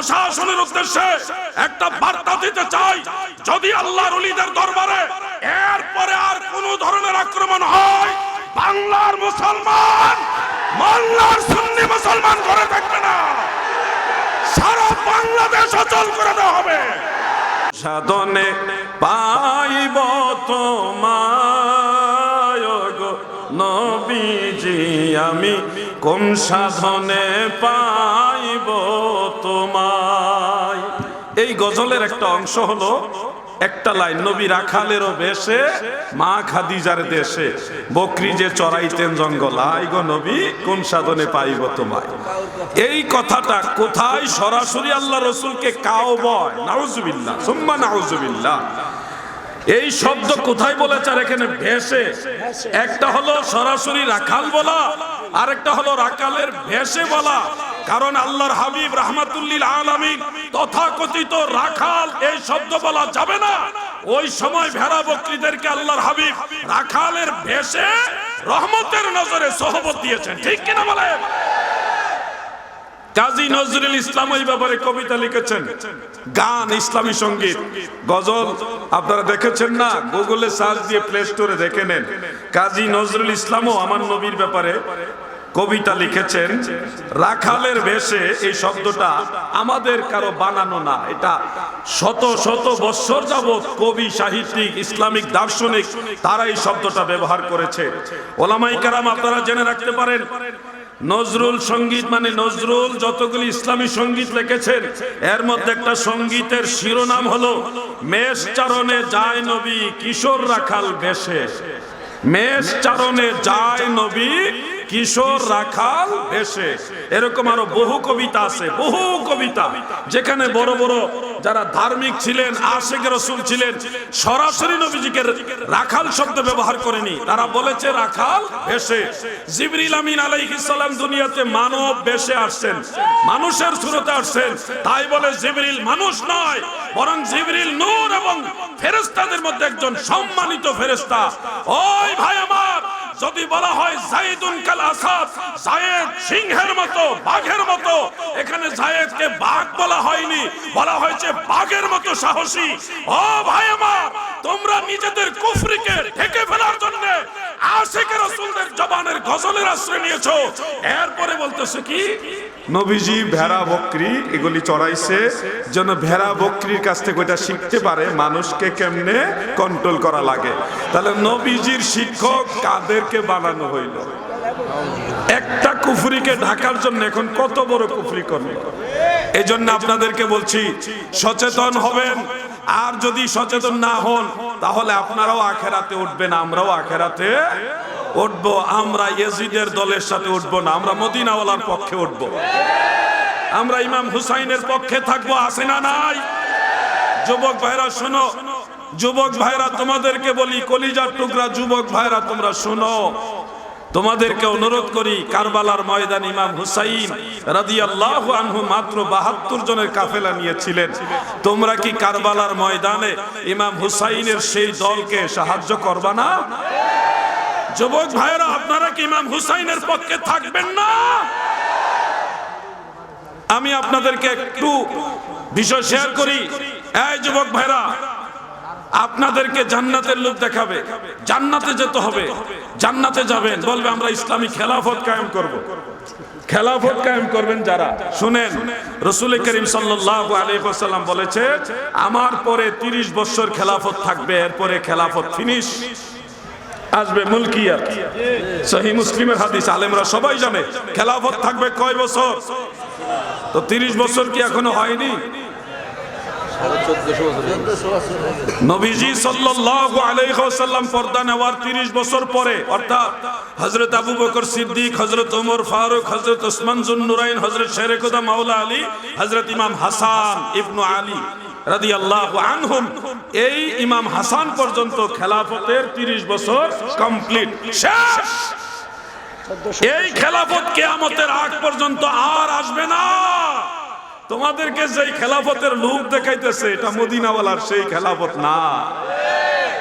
প্রশাসনের উদ্দেশ্যে একটা বার্তা দিতে চাই, যদি আল্লাহর ওলিদের দরবারে এরপরে আর কোন ধরনের আক্রমণ হয়, বাংলার মুসলমান মোল্লার সুন্নি মুসলমান করে থাকবে না, সারা বাংলাদেশ অচল করে দেওয়া হবে। সাধনে পাইব তোমায় গো নবীজি, আমি কোন সাধনে পাইব তোমায়। এই গজলের একটা অংশ হলো একটা লাইন, নবী রাখালেরও বেশে মা খাদিজার দেশে বকরি যে চড়াইতেন জঙ্গল, আই গো নবী কোন সাধনে পাইব তোমায়। এই কথাটা কোথায় সরাসরি আল্লাহ রসুলকে কাও বয়, নাউজুবিল্লাহ সুম্মা নাউজুবিল্লাহ। এই শব্দ কোথায় বলেছে আর এখানে ভেসে, একটা হলো সরাসরি রাখাল বলা, আর একটা হলো রাখালের ভেসে বলা। কারণ আল্লাহর হাবিব রাহমাতুল্লিল আলামিন তথাকথিত রাখাল এই শব্দ বলা যাবে না। ওই সময় ভেড়া বকরিদেরকে আল্লাহর হাবিব রাখালের ভেসে রহমতের নজরে সোহবত দিয়েছেন, ঠিক কিনা বলেন? কাজী নজরুল ইসলাম এই ব্যাপারে কবিতা লিখেছেন, গান, ইসলামী সঙ্গীত, গজল। আপনারা দেখেছেন না? গুগলে সার্চ দিয়ে প্লে স্টোরে দেখে নেন। কাজী নজরুল ইসলামও আমার নবীর ব্যাপারে কবিতা লিখেছেন। রাখালের বেশে এই শব্দটা আমাদের কারো বানানো না, এটা শত শত বছর যাবত কবি, সাহিত্যিক, ইসলামিক দার্শনিক তারা এই শব্দটা ব্যবহার করেছে। ওলামায়ে কেরাম আপনারা জেনে রাখতে পারেন, নজরুল সঙ্গীত মানে নজরুল যতগুলি ইসলামী সঙ্গীত লিখেছেন, এর মধ্যে একটা সঙ্গীতের শিরোনাম হলো মেষ চারণে যায় নবী কিশোর রাখাল বেশে। মেষ চারণে যায় নবী কিশোর রাখাল বেশে। এরকম আরো বহু কবিতা আছে, বহু কবিতা, যেখানে বড় বড় যারা ধার্মিক ছিলেন, আশিক রাসূল ছিলেন, সরাসরি নবীজিকে রাখাল শব্দ ব্যবহার করেনি, তারা বলেছে রাখাল বেশে। জিবরিল আমিন আলাইহিস সালাম দুনিয়াতে মানব বেশে আসছেন, মানুষের সুরতে আসছেন, তাই বলে জিবরিল মানুষ নয়, বরং জিবরিল নূর এবং ফেরেশতাদের মধ্যে একজন সম্মানিত ফেরেশতা। ওই ভাই আমার, যদি বলা হয় যায়েদুন কাল আসাদ, যায়েদ সিংহের মতো, বাঘের মতো, এখানে যায়েদকে বাঘ বলা হয়নি, বলা হয়েছে বাঘের মতো সাহসী। ও ভাই আমার, তোমরা নিজেদের কুফরিকে ঢেকে ফেলার জন্য আশিকে রাসূলদের জবানের গজলের আশ্রয় নিয়েছো। এরপরে বলতেছে কি, নবীজি ভেড়া বকরি এগুলি চড়াইছে যেন ভেড়া বকরির কাছ থেকে ওটা শিখতে পারে মানুষকে কেমনে কন্ট্রোল করা লাগে। তাহলে নবীজির শিক্ষক কাদেরকে বানানো হইল? একটা কুফরিকে ঢাকার জন্য এখন কত বড় কুফরি করলো। এই জন্য আপনাদেরকে বলছি সচেতন হবেন, আর যদি সচেতন না হন তাহলে আপনারাও আখেরাতে উঠবেন, আমরাও আখেরাতে উঠবো। আমরা ইয়াজিদের দলের সাথে উঠবো না, আমরা মদিনাওয়ালার পক্ষে উঠবো, আমরা ইমাম হুসাইনের পক্ষে থাকবো। আছে না নাই? যুবক ভাইরা শোনো, যুবক ভাইরা তোমাদেরকে বলি, কলিজার টুকরা যুবক ভাইরা তোমরা শোনো, তোমাদেরকে অনুরোধ করি, কারবালার ময়দান ইমাম হুসাইন রাদিয়াল্লাহু আনহু মাত্র ৭২ জনের কাফেলা নিয়েছিলেন। তোমরা কি কারবালার ময়দানে ইমাম হুসাইনের সেই দলকে সাহায্য করবা না? যুবক ভাইরা আপনারা কি ইমাম হুসাইনের পক্ষে থাকবেন না? আমি আপনাদেরকে একটু বিষয় শেয়ার করি। এই যুবক ভাইরা, আপনাদেরকে জান্নাতের লোভ দেখাবে, জান্নাতে যেতে হবে, জান্নাতে যাবেন, বলবে আমরা ইসলামী খেলাফত কায়েম করব। খেলাফত কায়েম করবেন যারা, শুনেন, রাসূল করিম সাল্লাল্লাহু আলাইহি ওয়াসাল্লাম বলেছে আমার পরে 30 বছর খেলাফত থাকবে, এরপরে খেলাফত ফিনিশ, আসবে মুলকিয়াত। সহিহ মুসলিমের হাদিস, আলেমরা সবাই জানে খেলাফত থাকবে কয় বছর। তো 30 বছর কি এখনো হয়নি? নবীজি সাল্লাল্লাহু আলাইহি ওয়াসাল্লাম পর্দা নেওয়ার 30 বছর পরে, অর্থাৎ হযরত আবু বকর সিদ্দিক, হযরত ওমর ফারুক, হযরত ওসমান যুন্নুরাইন, হযরত শেরে খুদা মাওলা আলী, হযরত ইমাম হাসান ইবনে আলী রাদিয়াল্লাহু আনহুম, এই ইমাম হাসান পর্যন্ত খেলাফতের 30 বছর কমপ্লিট, শেষ। এই খেলাফত কিয়ামতের আগ পর্যন্ত আর আসবে না। তোমাদেরকে যেই খেলাফতের লোভ দেখাইতেছে এটা মদিনাওয়ালার সেই খেলাফত না।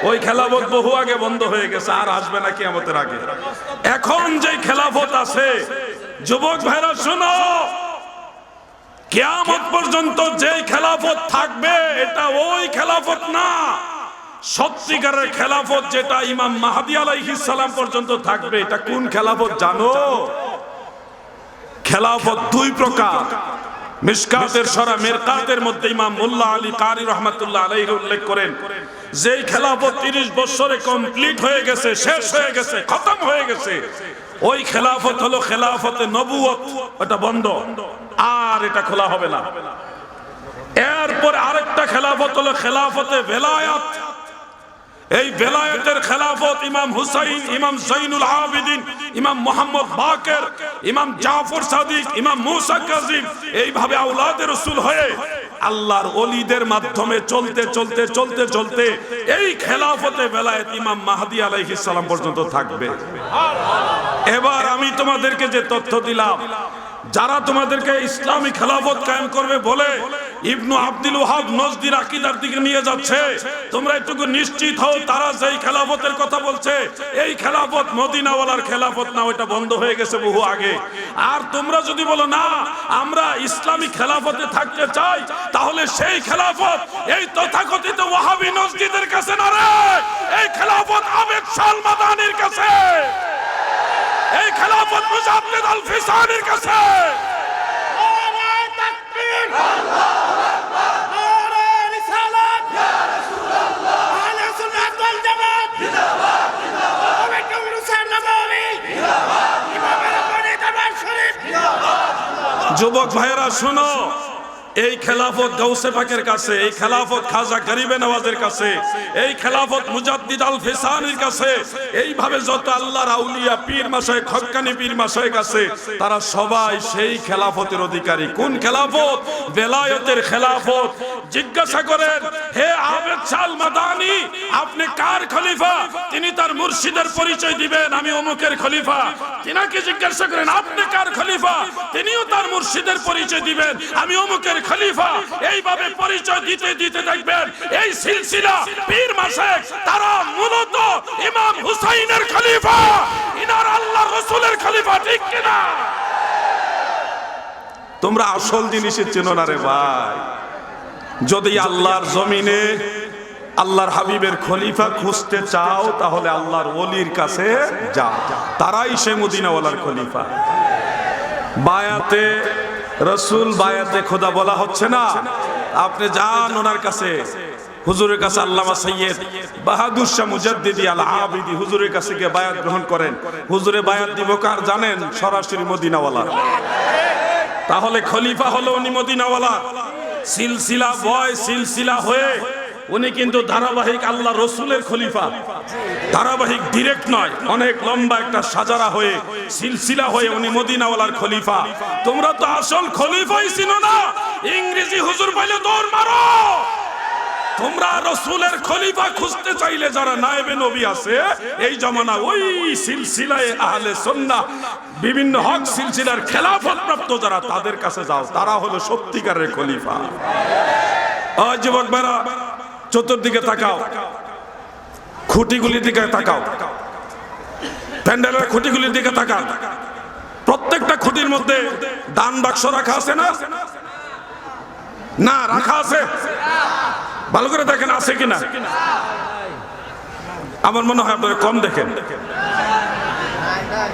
ওই খেলাফত বহু আগে বন্ধ হয়ে গেছে, আর আসবে না কিয়ামতের আগে। এখন যে খেলাফত আছে, যুবক ভাইরা শোনো, কিয়ামত পর্যন্ত যে খেলাফত থাকবে এটা ওই খেলাফত না। সত্যিকারের খেলাফত যেটা ইমাম মাহদী আলাইহিস সালাম পর্যন্ত থাকবে, এটা কোন খেলাফত জানো? খেলাফত দুই প্রকার। মিশকাতের সরা মিরকাতের মধ্যে ইমাম মোল্লা আলী কারি রহমাতুল্লাহ আলাইহি উল্লেখ করেন, যেই খেলাফত 30 বছরে কমপ্লিট হয়ে গেছে, শেষ হয়ে গেছে, খতম হয়ে গেছে, ওই খেলাফত হলো খেলাফতে নবুয়ত। এটা বন্ধ, আর এটা খোলা হবে না। এরপর আরেকটা খেলাফত হলো খেলাফতে ভেলায়াত। এই ভেলায়াতের খেলাফত ইমাম হুসাইন, ইমাম জাইনুল আবেদিন, ইমাম মুহাম্মদ বাকের, ইমাম জাফর সাদিক, ইমাম মুসা কাজিম, এইভাবে আওলাদে রাসূল হয়ে আল্লাহর ওলিদের মাধ্যমে চলতে চলতে চলতে চলতে এই খেলাফতে ভেলায়াত ইমাম মাহদী আলাইহিস সালাম পর্যন্ত থাকবে। এবার আমি তোমাদেরকে যে তথ্য দিলাম, যারা তোমাদেরকে ইসলামী খেলাফত কায়েম করবে বলে ইবনু আব্দুল ওয়াহাব নজদির আকীদার দিকে নিয়ে যাচ্ছে, তোমরা একটু নিশ্চিত হও তারা যেই খেলাফতের কথা বলছে এই খেলাফত মদিনাওয়ালার খেলাফত না, ওটা বন্ধ হয়ে গেছে বহু আগে। আর তোমরা যদি বলো না আমরা ইসলামী খেলাফতে থাকতে চাই, তাহলে সেই খেলাফত এই তথাকথিত ওয়াহাবি নজদিদের কাছে না রে, এই খেলাফত আবেদ শাহ মাদানির কাছে, এই খেলাফত মুজাদ্দিদ আল ফিসানির কাছে। নারে তাকবীর, আল্লাহু আকবার, নারে রিসালাত, ইয়া রাসূলুল্লাহ, আহলে সুন্নাত ওয়াল জামাত, জিন্দাবাদ জিন্দাবাদ, কমিটি রুসান নববী, জিন্দাবাদ, ইমামের পরে দরবার শরীফ, জিন্দাবাদ জিন্দাবাদ। যুবক ভাইরা শোনো, এই খেলাফত গাউসে পাকের কাছে, এই খেলাফত খাজা গরিবে নওয়াজের কাছে, এই খেলাফত মুজাদ্দিদ আল ফিসানির কাছে, এইভাবে যত আল্লাহর আউলিয়া পীর মাশায়েখ হক্কানি পীর মাশায়েখ আছে, তারা সবাই সেই খেলাফতের অধিকারী। কোন খেলাফত? বেলায়েতের খেলাফত। জিজ্ঞাসা করেন, হে আবেদ শাহ মাদানি, আপনি কার খলিফা? তিনি তার মুর্শিদের পরিচয় দিবেন, আমি অমুকের খলিফা। তিনাকে জিজ্ঞাসা করেন, আপনি কার খলিফা? তিনিও তার মুর্শিদের পরিচয় দিবেন, আমি অমুকের খলিফা। এইভাবে পরিচয় দিতে দিতে দেখবেন এই সিলসিলা পীর মাশায়েখ তারা মূলত ইমাম হুসাইনের খলিফা, ইনার আল্লাহর রাসূলের খলিফা। ঠিক কিনা? তোমরা আসল জিনিসের চেনো না রে ভাই। যদি আল্লাহর জমিনে আল্লাহর হাবিবের খলিফা খুঁজতে চাও, তাহলে আল্লাহর ওলির কাছে যাও, তারাই সে মদিনাওয়ালার খলিফা। বায়াতে রসুল, বায়াতে খোদা বলা হচ্ছে না, আপনি যান ওনার কাছে, হুজুরের কাছে, আল্লামা সৈয়দ বাহাদুর শাহ মুজাদ্দিদি আল আবিদি হুজুরের কাছে গিয়ে বায়াত গ্রহণ করেন। হুজুরে বায়াত দিব কার জানেন? সরাসরি মদিনাওয়ালা। তাহলে খলিফা হলো উনি মদিনাওয়ালা। সিলসিলা বয় সিলসিলা হয়ে উনি কিন্তু ধারাবাহিক আল্লাহ রসুলের খলিফা, ধারাবাহিক ডিরেক্ট নয়, অনেক লম্বা একটা সাজারা হয়ে সিলসিলা হয়ে উনি মদিনাওয়ালার খলিফা। তোমরা তো আসল খলিফাই চিনো না, ইংরেজি হুজুর পাইলে দৌড় মারো। তোমরা রসুলের খলিফা খুঁজতে চাইলে যারা নায়েবে নবী আছে এই জামানা, ওই সিলসিলায়ে আহলে সুন্নাহ বিভিন্ন হক সিলসিলার খেলাফত প্রাপ্ত যারা, তাদের কাছে যাও, তারা হলো সত্যিকারের খলিফা। আজ যুবক ভাইরা চতুর্দিকে তাকাও, খুঁটিগুলির দিকে তাকাও, প্যান্ডেলের খুঁটিগুলির দিকে তাকাও। প্রত্যেকটা খুঁটির মধ্যে দান বাক্স রাখা আছে না? না, রাখা আছে? ভালো করে দেখেন আছে কিনা। আমার মনে হয় আপনারা কম দেখেন।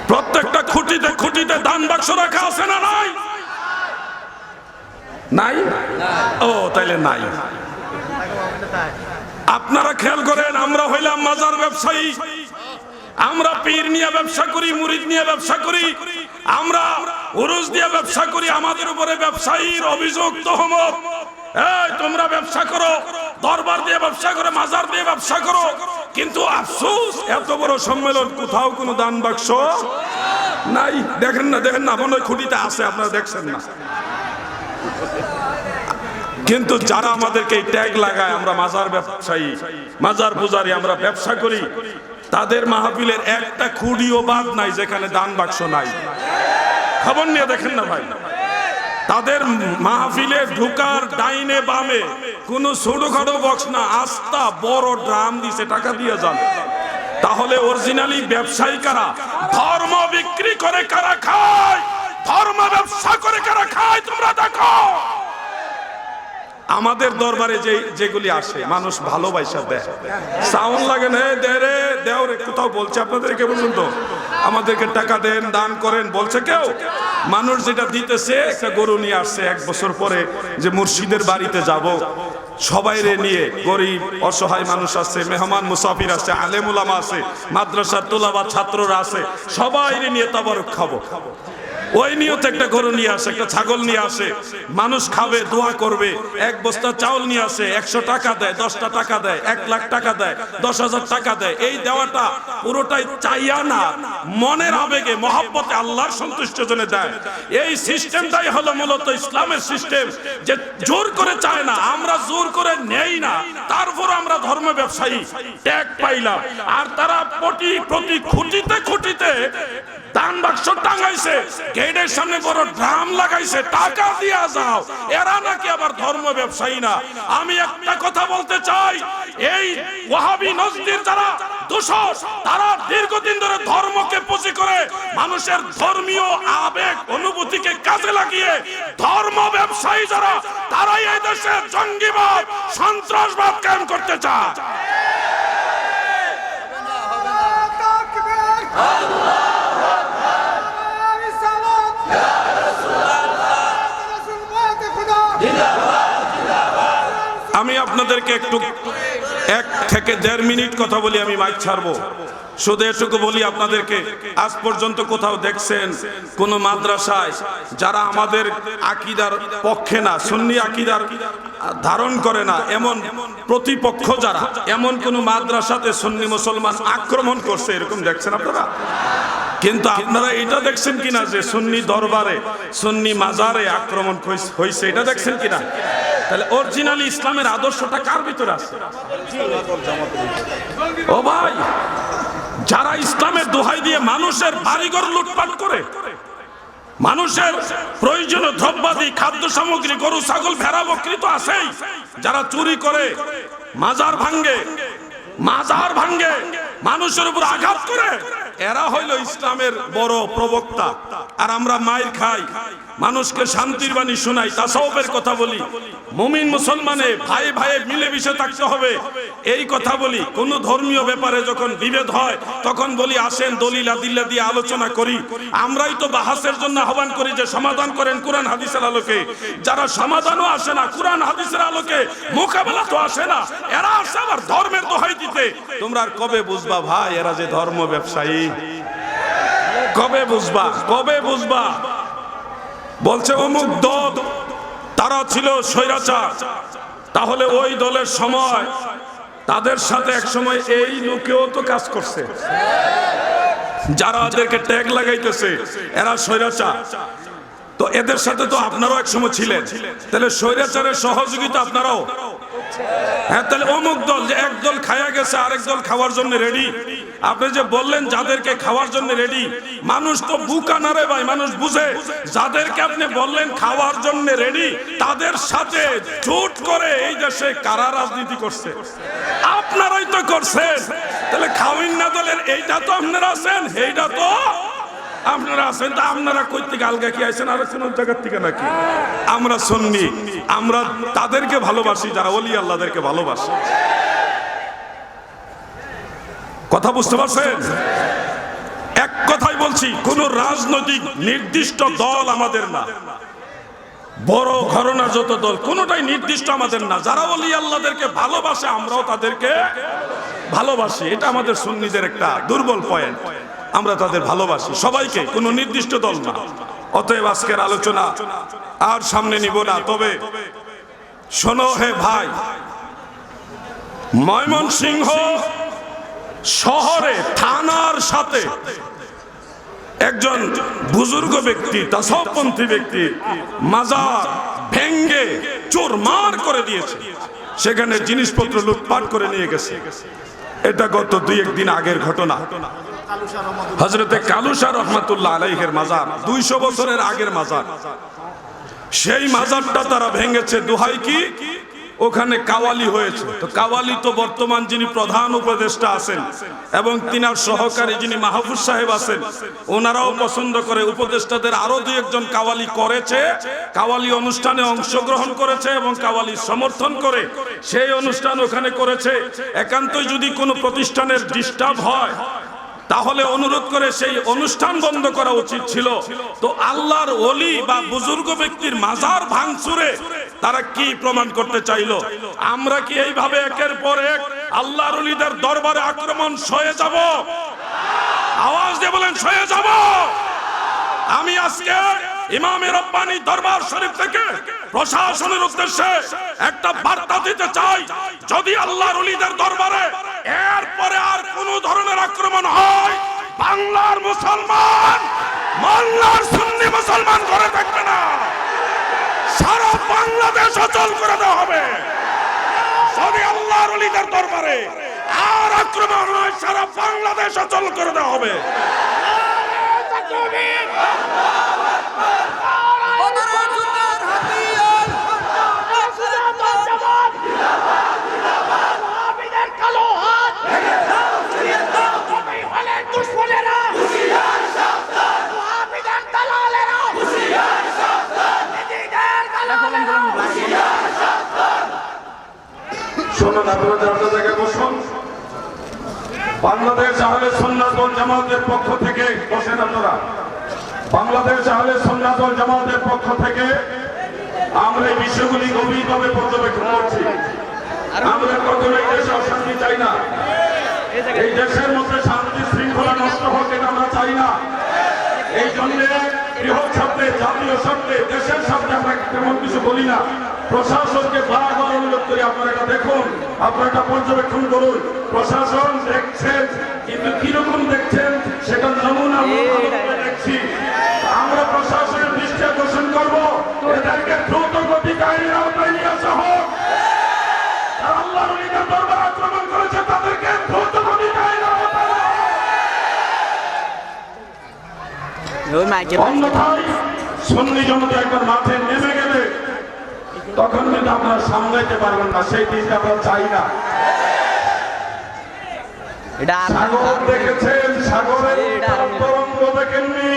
প্রত্যেকটা খুঁটিতে খুঁটিতে দান বাক্স রাখা আছে না? নাই? নাই? ও তাইলে নাই। আপনারা খেয়াল করেন, আমরা হইলাম মাজার ব্যবসায়ী, আমরা পীর নিয়ে ব্যবসা করি, মুরিদ নিয়ে ব্যবসা করি, আমরা উরুস দিয়ে ব্যবসা করি, আমাদের উপরে ব্যবসায়ীর অভিযোগ তহমত। এই তোমরা ব্যবসা করো, দরবার দিয়ে ব্যবসা করো, মাজার দিয়ে ব্যবসা করো, কিন্তু আফসোস এত বড় সম্মেলন কোথাও কোনো দান বাক্স নাই। দেখেন না, দেখেন না, মনে হয় খুঁটিতে আছে, আপনারা দেখছেন না। কিন্তু যারা আমাদেরকে ট্যাগ লাগায় আমরা মাজার ব্যবসায়ী, মাজার পূজারী, আমরা ব্যবসা করি, তাদের মাহফিলের একটা খুঁটিও বাদ নাই যেখানে দান বাক্স নাই। খবর নিয়ে দেখেন না ভাই, তাদের মাহফিলে ঢুকার ডাইনে বামে কোনো ছোটখাটো বক্স না, আস্তা বড় ড্রাম দিছে, টাকা দিয়ে যান। তাহলে অরিজিনালি ব্যবসায়ী কারা? ধর্ম বিক্রি করে কারা খায়? ধর্ম ব্যবসা করে কারা খায় তোমরা দেখো। আমাদের দরবারে যেগুলি আসে মানুষ ভালোবাসা দেয়, সাউন্ড লাগে না, দে রে দেও রে, কোথাও বলছে আপনাদেরকে বলুন তো আমাদেরকে টাকা দেন, দান করেন বলছে কেউ? মানুষ যেটা দিতেছে, একটা গরু নিয়ে আসছে 1 বছর পরে যে মুর্শিদের বাড়িতে যাব, সবাইরে নিয়ে, গরিব অসহায় মানুষ আছে, মেহমান মুসাফির আছে, আলেম উলামা আছে, মাদ্রাসার তোলাবা ছাত্ররা আছে, সবাইরে নিয়ে তাবারুক খাবো। ওই নিয়তে একটা গরু নিয়ে আসে, একটা ছাগল নিয়ে আসে, মানুষ খাবে, দোয়া করবে। 1 বস্তা চাউল নিয়ে আসে, 100 টাকা দেয়, 10টা টাকা দেয়, 1 লাখ টাকা দেয়, 10,000 টাকা দেয়। এই দেওয়াটা পুরোটাই চাইয়া না, মনের আবেগে, মহব্বতে, আল্লাহর সন্তুষ্টির জন্য দেয়। এই সিস্টেমটাই হলো মূলত ইসলামের সিস্টেম, যে জোর করে চায় না, আমরা জোর করে নেই না, তারপর আমরা ধর্ম ব্যবসায়ী ট্যাগ পাইলাম। আর তারা প্রতি খুঁটিতে খুঁটিতে দান বাক্স টাঙাইছে, গেটের সামনে বড় ড্রাম লাগাইছে, টাকা দিয়া যাও। এরা নাকি আবার ধর্ম ব্যবসায়ী না। আমি একটা কথা বলতে চাই, এই ওয়াহাবি নজদির যারা দোষর, তারা দীর্ঘদিন ধরে ধর্মকে পুঁজি করে মানুষের ধর্মীয় আবেগ অনুভূতিকে কাজে লাগিয়ে ধর্ম ব্যবসায়ী যারা, তারাই এই দেশে জঙ্গিবাদ, সন্ত্রাসবাদ কায়েম করতে চায়। আমি আপনাদেরকে একটু 1 থেকে 1.5 মিনিট কথা বলি, আমি মাইক ছাড়বো। শুধু এটুকু বলি আপনাদেরকে, আজ পর্যন্ত কোথাও দেখছেন কোন মাদ্রাসায় যারা আমাদের আকীদার পক্ষে না, সুন্নি আকীদার ধারণ করে না, এমন প্রতিপক্ষ যারা, এমন কোন মাদ্রাসাতে সুন্নি মুসলমান আক্রমণ করছে এরকম দেখছেন আপনারা? কিন্তু আপনারা এটা দেখছেন কিনা যে সুন্নি দরবারে, সুন্নি মাজারে আক্রমণ হয়েছে, এটা দেখছেন কিনা? তাহলে অরিজিনালি ইসলামের আদর্শটা কার ভিতরে আছে? ও ভাই, যারা ইসলামের দোহাই দিয়ে মানুষের বাড়িঘর লুটপাট করে, মানুষের প্রয়োজনীয় দ্রব্যাদি, খাদ্য সামগ্রী, গরু ছাগল ভেড়া বকরি তো আছেই, যারা চুরি করে, মাজার ভাঙ্গে, মানুষের উপর আঘাত করে, এরা হইল ইসলামের বড় প্রবক্তা। আর আমরা মাইর খাই, মানুষকে শান্তির বাণী শোনাই, তাসাউফের কথা বলি, মুমিন মুসলমানে ভাই ভাই মিলেমিশে থাকতে হবে এই কথা বলি। কোন ধর্মীয় ব্যাপারে যখন বিভেদ হয় তখন বলি আসেন দলিল আদিল্লা দিয়ে আলোচনা করি। আমরাই তো বাহাসের জন্য আহ্বান করি যে সমাধান করেন কোরআন হাদিসের আলোকে। যারা সমাধানও আসে না, কোরআন হাদিসের আলোকে মোকাবেলা তো আসে না, এরা আসে আবার ধর্মের দোহাই দিতে। তোমরা আর কবে বুঝবা ভাই এরা যে ধর্ম ব্যবসায়ী? কবে বুঝবা? বলছে অমুক দল তারা ছিল স্বৈরাচার, তাহলে ওই দলের সময় তাদের সাথে এক সময় এই লোকেও তো কাজ করছে, যারা ওদেরকে ট্যাগ লাগাইতেছে এরা স্বৈরাচার। তো এদের সাথে তো আপনারাও এক সময় ছিলেন, তাহলে স্বৈরাচারের সহযোগিতা আপনারাও। হ্যাঁ, তাহলে অমুক দল যে এক দল খায়া গেছে, আরেক দল খাওয়ার জন্য রেডি। আপনি যে বললেন যাদেরকে খাওয়ার জন্য রেডি, মানুষ তো বুকা না রে ভাই, মানুষ বুঝে। যাদেরকে আপনি বললেন খাওয়ার জন্য রেডি, তাদের সাথে জোট করে এই দেশে কারা রাজনীতি করছে? আপনারাই তো করছেন। তাহলে খাওয়িন না দলের এইটা তো আপনারা আছেন, এইটা তো আপনারা আছেন। তা আপনারা কই থেকে আলগা কি আছেন আর কোন জায়গার থেকে নাকি? আমরা সুন্নি, আমরা তাদেরকে ভালোবাসি যারা ওলি আল্লাহদেরকে ভালোবাসে। কথা বুঝতে পারছেন? এক কথাই বলছি, কোন রাজনৈতিক নির্দিষ্ট দল আমাদের না, বড় ঘরানা যত দল কোনটাই নির্দিষ্ট আমাদের না। যারা ওলি আল্লাহদেরকে ভালোবাসে আমরাও তাদেরকে ভালোবাসি। এটা আমাদের সুন্নিদের একটা দুর্বল পয়েন্ট, আমরা তাদের ভালোবাসি সবাইকে, কোন নির্দিষ্ট দল না। অতএব আজকের আলোচনা আর সামনে নিব না। তবে শোনো হে ভাই, ময়মনসিংহ শহরে থানার সাথে একজন বুজুর্গ ব্যক্তি, তাসাউফপন্থী ব্যক্তি মাজার ভেঙ্গে চুরমার করে দিয়েছে, সেখানে জিনিসপত্র লুটপাট করে নিয়ে গেছে। এটা গত 2-1 দিন আগের ঘটনা। হযরতে কালুসা রহমাতুল্লাহ আলাইহির মাজার, 200 বছরের আগের মাজার। সেই মাজারটা তারা ভেঙেছে। দোহাই কি? ওখানে কাওয়ালি হয়েছে। তো কাওয়ালি তো বর্তমান যিনি প্রধান উপদেষ্টা আছেন এবং তিনার সহকারী যিনি মাহফুজ সাহেব আছেন, ওনারাও পছন্দ করে। উপদেষ্টাদের আরো দুই একজন কাওয়ালি করেছে, কাওয়ালি অনুষ্ঠানে অংশগ্রহণ করেছে এবং কাওয়ালি সমর্থন করে সেই অনুষ্ঠান ওখানে করেছে। একান্তই যদি কোনো প্রতিষ্ঠানের ডিস্টার্ব হয় তাহলে অনুরোধ করে সেই অনুষ্ঠান বন্ধ করা উচিত ছিল। তো আল্লাহর ওলি বা বুজুর্গ ব্যক্তির মাজার ভাঙচুরে তারা কি প্রমাণ করতে চাইলো? আমরা কি এইভাবে একের পর এক আল্লাহর ওলিদের দরবারে আক্রমণ সয়ে যাব? আওয়াজ দিয়ে বলেন সয়ে যাব। আমি আজকে ইমামে রব্বানি দরবার শরীফ থেকে প্রশাসনের উদ্দেশ্যে একটা বার্তা দিতে চাই, যদি আল্লাহর ওলিদের দরবারে এরপরে আর কোন ধরনের আক্রমণ হয়, বাংলার মুসলমান মোল্লার সুন্নি মুসলমান ঘরে থাকবে না, সারা বাংলাদেশ অচল করে দেওয়া হবে। যদি আল্লাহর ওলিদের দরবারে আর আক্রমণ হয়, সারা বাংলাদেশ অচল করে দেওয়া হবে। শুনুন, আপনারা যারা জায়গায় বসুন। বাংলাদেশ আহলে সুন্নাত ওয়াল জামাতের পক্ষ থেকে বসেন আপনারা। বাংলাদেশ আহলে সুন্নাত ওয়াল জামাতের পক্ষ থেকে আমরা এই বিষয়গুলি গভীরভাবে পর্যবেক্ষণ করছি। আমরা কখনো এই দেশে অশান্তি চাই না, এই দেশের মধ্যে শান্তি শৃঙ্খলা নষ্ট হোক এটা আমরা চাই না। এই জন্য বৃহৎ স্বার্থে, জাতীয় স্বার্থে, দেশের স্বার্থে আমরা তেমন কিছু বলি না। প্রশাসনকে বারবার অনুরোধ করি, আপনারা এটা দেখুন, আপনারা এটা পর্যবেক্ষণ করুন। প্রশাসন দেখছেন, কিন্তু কিরকম দেখছেন সেটা নমুনা দেখছি। আমরা প্রশাসনের দৃষ্টি আকর্ষণ করব, এদেরকে দ্রুত গতিতে আইনের আওতায় নিয়ে আসা হোক। আল্লাহর ওলিদের দরবার আক্রমণ করেছে, তাদেরকে দ্রুত গতিতে আইনের আওতায় আনা হোক। অন্যথায় সুন্নি জনতা একবার মাঠে নেমে গেলে তখন কিন্তু আপনারা সামলাইতে পারবেন না, সেই দিনটা আমরা চাই না। সাগর দেখেছেন, সাগরের তরঙ্গ দেখেননি।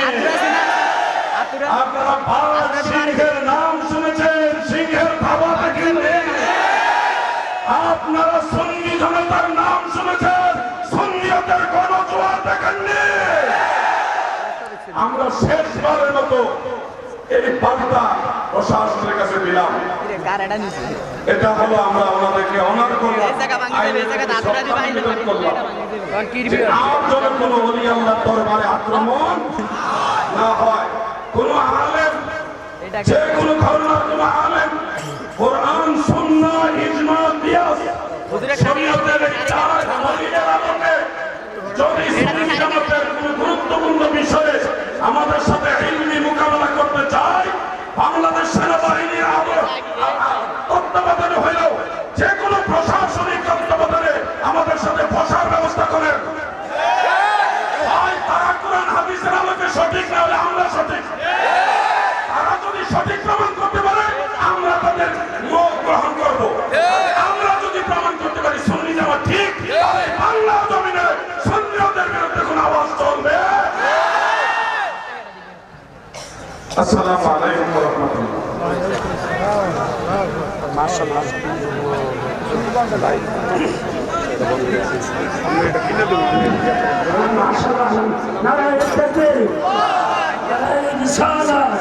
আপনারা বাঘ সিংহের নাম শুনেছেন, সিংহের ধাবা দেখেননি। আপনারা সুন্নি জনতার নাম শুনেছেন, সুন্নিয়তের গণজোয়ার দেখেননি। আমরা শেষবারের মতো এই বার্তা প্রশাসনের কাছে দিলাম। এটা হলো আমরা ওনাদেরকে অনার করলাম, আর যেন কোনো ওলি আল্লাহর দরবারে আক্রমণ না হয়। কোন আলেম, যে কোনো ধরনের কোন আলেম কোরআন, সুন্নাহ, ইজমা, কিয়াস, শরীয়তের এই চার দলিলের আলোকে যদি সুন্নি জামাতের কোনো গুরুত্বপূর্ণ বিষয়ে আমাদের সাথে ইলমি মোকাবেলা করতে চায়, বাংলাদেশ সেনাবাহিনীর তত্ত্বাবধানে হইলেও যে কোনো প্রশাসনিক তত্ত্বাবধানে আমাদের সাথে বসার ব্যবস্থা করেন। তারা কোরআন হাদিসের আলোকে সঠিক না হলে আমরা সঠিক। তারা যদি সঠিক প্রমাণ করতে পারে আমরা তাদের মত গ্রহণ করব। আমরা যদি প্রমাণ করতে পারি সুন্নি জামাত ঠিক, তাহলে বাংলা জমিনে সুন্নিয়তের বিরুদ্ধে কোনো আওয়াজ চলবে। আসসালামু আলাইকুম ওয়া রাহমাতুল্লাহ। মাশাআল্লাহ। মাশাআল্লাহ। নারায়ে তাকবীর, নারায়ে রিসালাত।